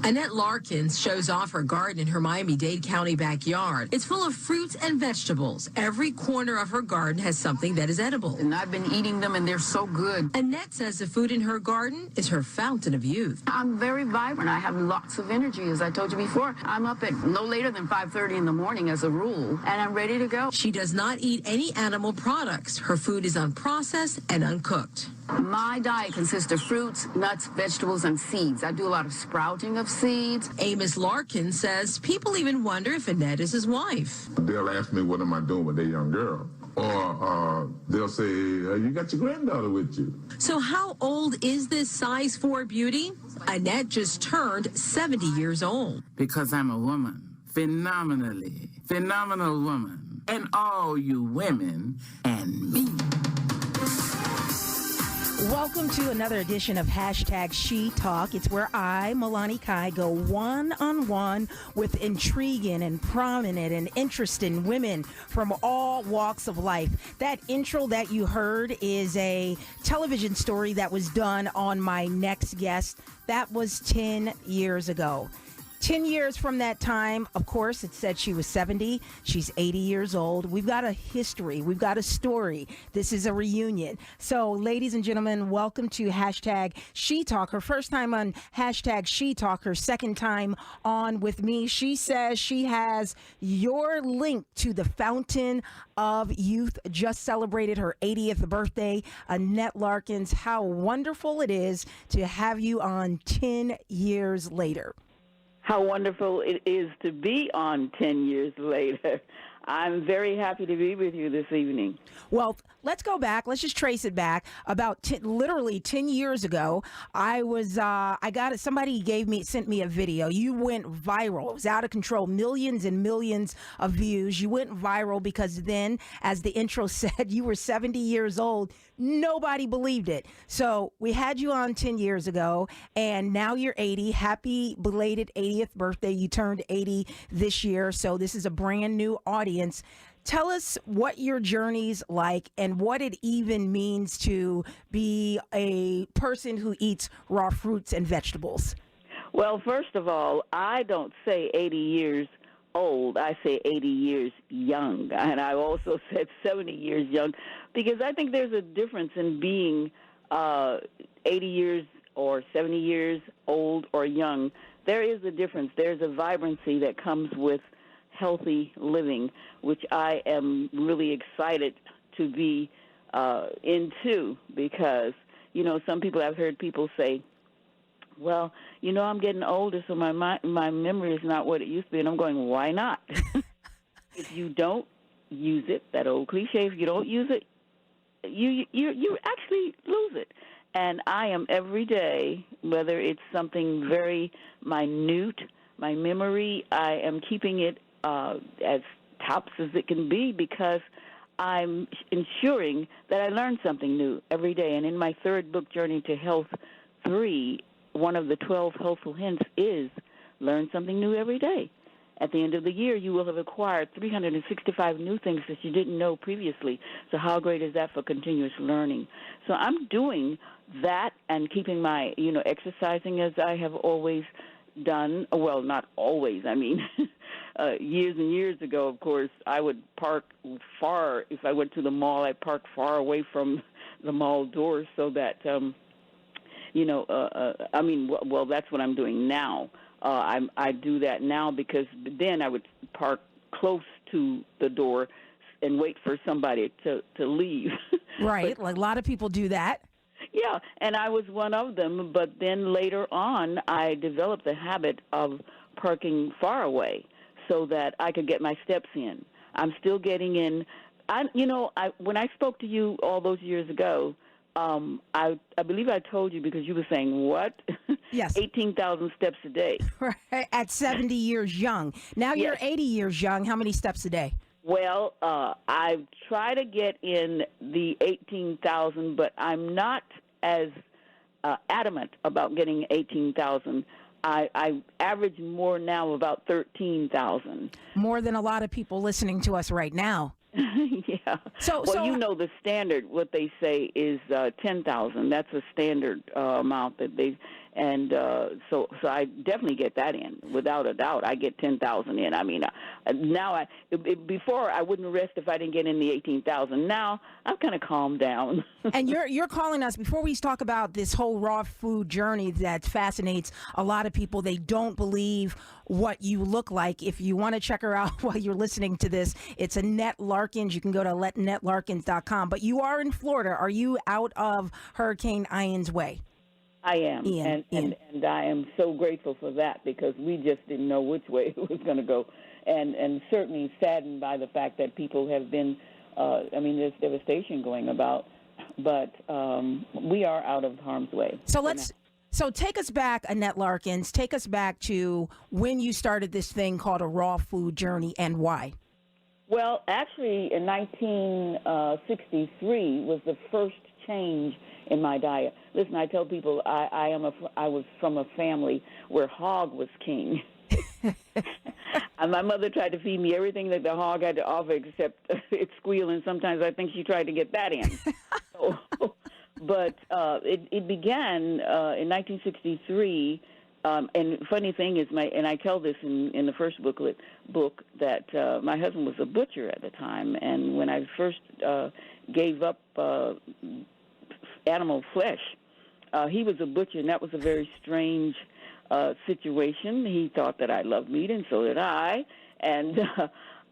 Annette Larkins shows off her garden in her Miami-Dade County backyard. It's full of fruits and vegetables. Every corner of her garden has something that is edible. And I've been eating them, and they're so good. Annette says the food in her garden is her fountain of youth. I'm very vibrant. I have lots of energy, as I told you before. I'm up at no later than 5:30 in the morning as a rule, and I'm ready to go. She does not eat any animal products. Her food is unprocessed and uncooked. My diet consists of fruits, nuts, vegetables, and seeds. I do a lot of sprouting of seeds. Amos Larkin says people even wonder if Annette is his wife. They'll ask me, what am I doing with that young girl? Or they'll say, you got your granddaughter with you. So how old is this size 4 beauty? Annette just turned 70 years old. Because I'm a woman, phenomenal woman, and all you women and me. Welcome to another edition of Hashtag She Talk. It's where I, MalaniKai, go one-on-one with intriguing and prominent and interesting women from all walks of life. That intro that you heard is a television story that was done on my next guest. That was 10 years ago. 10 years from that time, of course, it said she was 70. She's 80 years old. We've got a history. We've got a story. This is a reunion. So, ladies and gentlemen, welcome to Hashtag She Talk. Her first time on Hashtag She Talk, her second time on with me. She says she has your link to the Fountain of Youth. Just celebrated her 80th birthday. Annette Larkins, how wonderful it is to have you on 10 years later. How wonderful it is to be on 10 years later. I'm very happy to be with you this evening. Well, let's go back. Let's just trace it back. About literally 10 years ago, somebody sent me a video. You went viral. It was out of control. Millions and millions of views. You went viral because then, as the intro said, you were 70 years old. Nobody believed it. So we had you on 10 years ago, and now you're 80. Happy belated 80th birthday. You turned 80 this year. So this is a brand new audience. Tell us what your journey's like and what it even means to be a person who eats raw fruits and vegetables. Well, first of all, I don't say 80 years old. I say 80 years young. And I also said 70 years young because I think there's a difference in being 80 years or 70 years old or young. There is a difference. There's a vibrancy that comes with healthy living, which I am really excited to be into because, some people, I've heard people say, well, I'm getting older, so my memory is not what it used to be. And I'm going, why not? If you don't use it, that old cliche, if you don't use it, you actually lose it. And I am every day, whether it's something very minute, my memory, I am keeping it as tops as it can be because I'm ensuring that I learn something new every day. And in my third book, Journey to Health 3, one of the 12 healthful hints is learn something new every day. At the end of the year, you will have acquired 365 new things that you didn't know previously. So how great is that for continuous learning? So I'm doing that and keeping my, exercising as I have always done. Well, not always. I mean, years and years ago, of course, I would park far. If I went to the mall, I'd park far away from the mall doors so that, well, that's what I'm doing now. I do that now because then I would park close to the door and wait for somebody to leave. Right. Like a lot of people do that. Yeah, and I was one of them. But then later on, I developed the habit of parking far away so that I could get my steps in. I'm still getting in. When I spoke to you all those years ago, I believe I told you because you were saying, what? Yes. 18,000 steps a day. Right. At 70 years young. Now you're 80 years young. How many steps a day? Well, I try to get in the 18,000, but I'm not as adamant about getting 18,000. I average more now about 13,000. More than a lot of people listening to us right now. Yeah. So the standard, what they say is 10,000. That's a standard amount that they And so I definitely get that in, without a doubt. I get 10,000 in. I mean, now before I wouldn't rest if I didn't get in the 18,000. Now I've kind of calmed down. And you're calling us before we talk about this whole raw food journey that fascinates a lot of people. They don't believe what you look like. If you want to check her out while you're listening to this, it's Annette Larkins. You can go to AnnetteLarkins.com. But you are in Florida. Are you out of Hurricane Ian's way? I am, and I am so grateful for that, because we just didn't know which way it was going to go, and certainly saddened by the fact that people have been, there's devastation going about, but we are out of harm's way. So take us back, Annette Larkins. Take us back to when you started this thing called a raw food journey, and why. Well, actually, in 1963 was the first change in my diet. Listen, I tell people I was from a family where hog was king. And my mother tried to feed me everything that the hog had to offer except its squeal, and sometimes I think she tried to get that in. But it began in 1963. And funny thing is, and I tell this in the first book that my husband was a butcher at the time, and when I first gave up animal flesh, he was a butcher, and that was a very strange situation. He thought that I loved meat, and so did I, and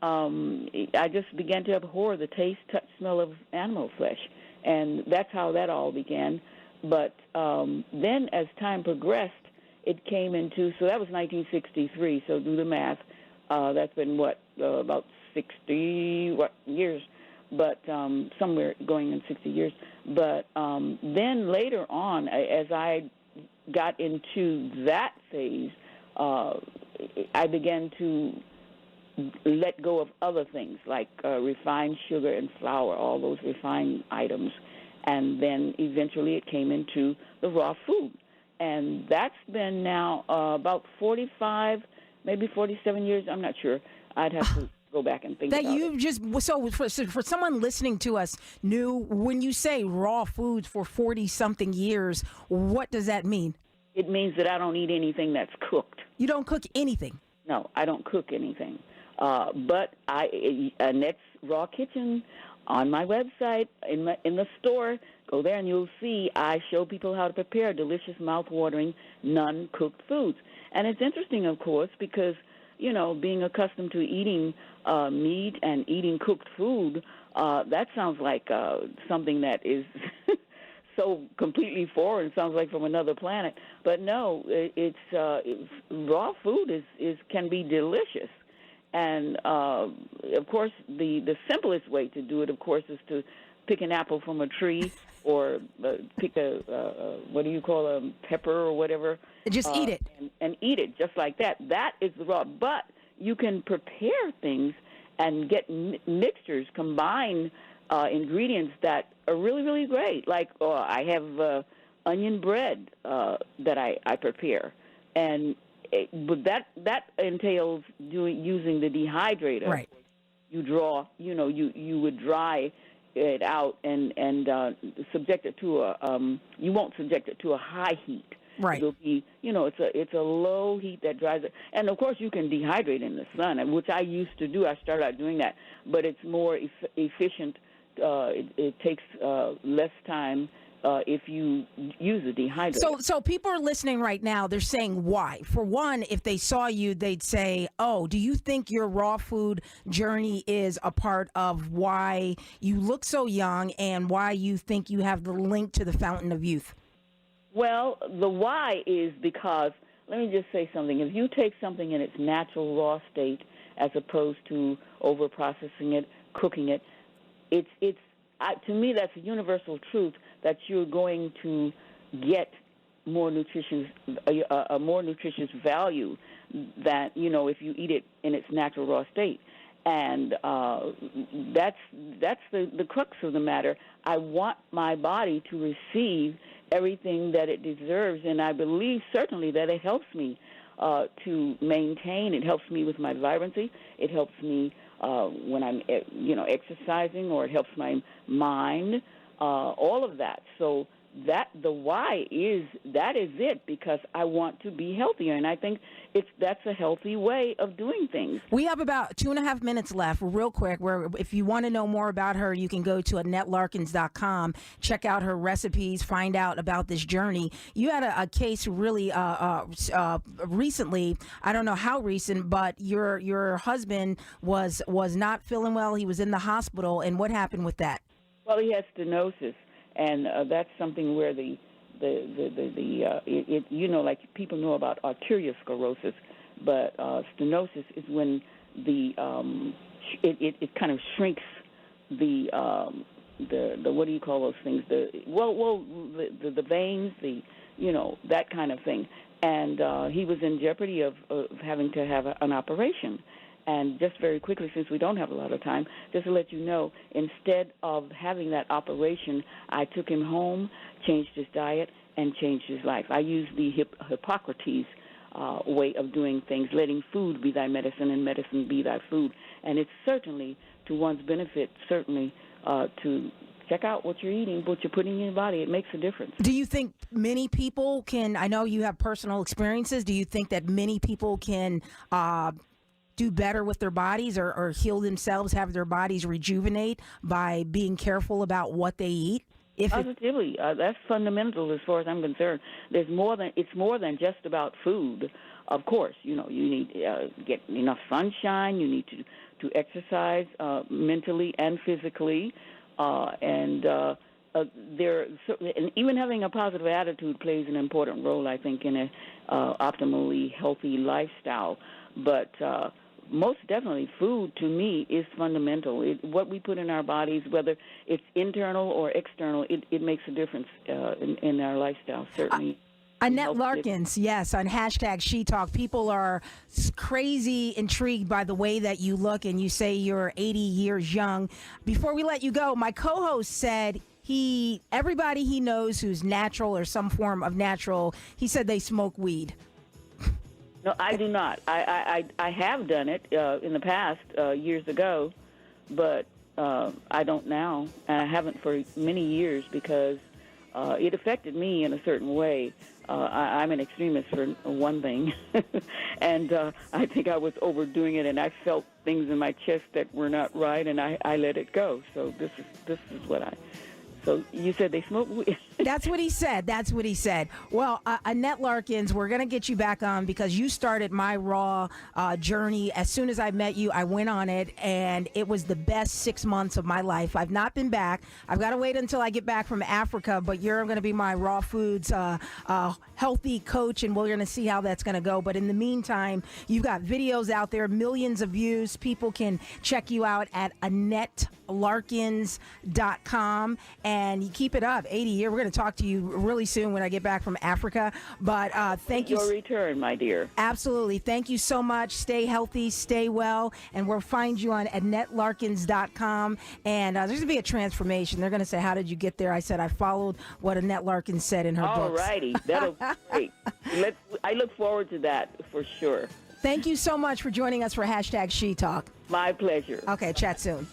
I just began to abhor the taste, touch, smell of animal flesh, and that's how that all began. But then as time progressed, it came into, so that was 1963, so do the math. That's been, about 60 years, but somewhere going in 60 years. But then later on, as I got into that phase, I began to let go of other things like refined sugar and flour, all those refined items. And then eventually it came into the raw food. And that's been now about 45, maybe 47 years. I'm not sure. I'd have to go back and think about it. So for someone listening to us new, when you say raw foods for 40-something years, what does that mean? It means that I don't eat anything that's cooked. You don't cook anything? No, I don't cook anything. But Annette's Raw Kitchen on my website, in the store, go there and you'll see I show people how to prepare delicious, mouth-watering, non-cooked foods. And it's interesting, of course, because, being accustomed to eating meat and eating cooked food, that sounds like something that is so completely foreign, sounds like from another planet. But no, raw food can be delicious. And, of course, the simplest way to do it, of course, is to pick an apple from a tree or pick what do you call a pepper or whatever. Just eat it. And eat it just like that. That is the raw. But you can prepare things and get mixtures, combine ingredients that are really, really great. Like I have onion bread that I prepare. And but that entails using the dehydrator. Right. You draw, you would dry it out and subject it to you won't subject it to a high heat. Right. It'll be, it's a low heat that dries it. And of course you can dehydrate in the sun, which I used to do. I started out doing that, but it's more efficient. It takes less time if you use a dehydrator. So people are listening right now. They're saying why. For one, if they saw you, they'd say, oh, do you think your raw food journey is a part of why you look so young and why you think you have the link to the fountain of youth? Well, the why is because, let me just say something. If you take something in its natural raw state as opposed to over-processing it, cooking it, to me that's a universal truth that you're going to get more nutritious, a more nutritious value than, if you eat it in its natural raw state. And that's the crux of the matter. I want my body to receive everything that it deserves, and I believe certainly that it helps me to maintain. It helps me with my vibrancy. It helps me when I'm, exercising, or it helps my mind. All of that. So that the why is it, because I want to be healthier, and I think that's a healthy way of doing things. We have about 2.5 minutes left, real quick, where if you want to know more about her, you can go to AnnetteLarkins.com, check out her recipes, find out about this journey. You had a case really recently, I don't know how recent, but your husband was not feeling well. He was in the hospital, and what happened with that? Well, he has stenosis, and that's something where like people know about arteriosclerosis, but stenosis is when it kind of shrinks the what do you call those things? The veins, that kind of thing. And he was in jeopardy of having to have an operation. And just very quickly, since we don't have a lot of time, just to let you know, instead of having that operation, I took him home, changed his diet, and changed his life. I used the Hippocrates way of doing things, letting food be thy medicine and medicine be thy food. And it's certainly to one's benefit, certainly to check out what you're eating, what you're putting in your body. It makes a difference. Do you think many people can, I know you have personal experiences, do you think that many people can do better with their bodies or heal themselves, have their bodies rejuvenate by being careful about what they eat? Positively. That's fundamental as far as I'm concerned. It's more than just about food. Of course, you need get enough sunshine. You need to exercise mentally and physically, and even having a positive attitude plays an important role, I think, in a optimally healthy lifestyle. But most definitely, food to me is fundamental. What we put in our bodies, whether it's internal or external, it makes a difference in our lifestyle, certainly. Annette Larkins, yes, on hashtag She Talk. People are crazy intrigued by the way that you look, and you say you're 80 years young. Before we let you go, my co-host said everybody he knows who's natural or some form of natural, he said they smoke weed. No, I do not. I have done it in the past, years ago, but I don't now. And I haven't for many years because it affected me in a certain way. I'm an extremist for one thing, and I think I was overdoing it, and I felt things in my chest that were not right, and I let it go. So this is what I... So you said they smoke weed? That's what he said. Well, Annette Larkins, we're going to get you back on because you started my raw journey. As soon as I met you, I went on it, and it was the best 6 months of my life. I've not been back. I've got to wait until I get back from Africa, but you're going to be my raw foods healthy coach, and we're going to see how that's going to go. But in the meantime, you've got videos out there, millions of views. People can check you out at AnnetteLarkins.com. And you keep it up, 80 years. We're going to talk to you really soon when I get back from Africa. But thank you. Your return, my dear. Absolutely. Thank you so much. Stay healthy, stay well. And we'll find you on AnnetteLarkins.com. And there's going to be a transformation. They're going to say, how did you get there? I said, I followed what Annette Larkins said in her books. All righty. That'll be great. I look forward to that for sure. Thank you so much for joining us for hashtag She Talk. My pleasure. Okay, chat soon.